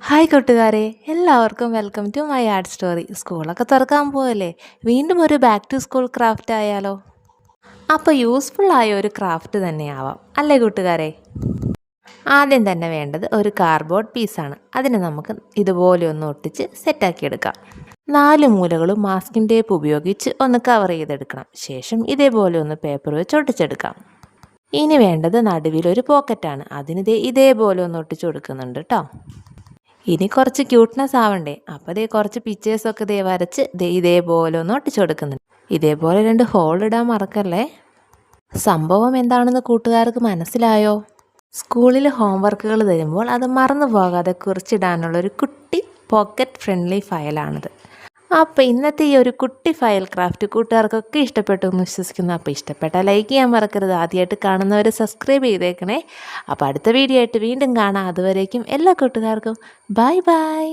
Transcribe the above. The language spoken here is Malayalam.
ഹായ് കൂട്ടുകാരെ, എല്ലാവർക്കും welcome to my art story. സ്കൂളൊക്കെ തുറക്കാൻ പോവല്ലേ, വീണ്ടും ഒരു ബാക്ക് ടു സ്കൂൾ ക്രാഫ്റ്റ് ആയാലോ? അപ്പോൾ യൂസ്ഫുള്ളായ ഒരു ക്രാഫ്റ്റ് തന്നെയാവാം അല്ലേ കൂട്ടുകാരെ? ആദ്യം തന്നെ വേണ്ടത് ഒരു കാർഡ്ബോർഡ് പീസാണ്. അതിനെ നമുക്ക് ഇതുപോലെ ഒന്ന് ഒട്ടിച്ച് സെറ്റാക്കിയെടുക്കാം. 4 മൂലകളും മാസ്കിംഗ് ടേപ്പ് ഉപയോഗിച്ച് ഒന്ന് കവർ ചെയ്തെടുക്കണം. ശേഷം ഇതേപോലെ ഒന്ന് പേപ്പർ വെച്ച് ഒട്ടിച്ചെടുക്കാം. ഇനി വേണ്ടത് നടുവിലൊരു പോക്കറ്റാണ്. അതിന് ഇതേപോലെ ഒന്ന് ഒട്ടിച്ചു കൊടുക്കുന്നുണ്ട് കേട്ടോ. ഇനി കുറച്ച് ക്യൂട്ട്നെസ് ആവണ്ടേ, അപ്പോൾ കുറച്ച് പിക്ചേഴ്സൊക്കെ വരച്ച് ഇതേപോലെ ഒന്ന് ഒട്ടിച്ചു കൊടുക്കുന്നുണ്ട്. ഇതേപോലെ 2 ഹോൾ ഇടാൻ മറക്കല്ലേ. സംഭവം എന്താണെന്ന് കൂട്ടുകാർക്ക് മനസ്സിലായോ? സ്കൂളിൽ ഹോംവർക്കുകൾ തരുമ്പോൾ അത് മറന്നു പോകാതെ കുറിച്ചിടാനുള്ളൊരു കുട്ടി പോക്കറ്റ് ഫ്രണ്ട്ലി ഫയലാണിത്. അപ്പോൾ ഇന്നത്തെ ഈ ഒരു കുട്ടി ഫയൽ ക്രാഫ്റ്റ് കൂട്ടുകാർക്കൊക്കെ ഇഷ്ടപ്പെട്ടു എന്ന് വിശ്വസിക്കുന്നു. അപ്പോൾ ഇഷ്ടപ്പെട്ടാൽ ലൈക്ക് ചെയ്യാൻ മറക്കരുത്. ആദ്യമായിട്ട് കാണുന്നവർ സബ്സ്ക്രൈബ് ചെയ്തേക്കണേ. അപ്പോൾ അടുത്ത വീഡിയോ ആയിട്ട് വീണ്ടും കാണാം. അതുവരേക്കും എല്ലാ കൂട്ടുകാർക്കും ബൈ ബൈ.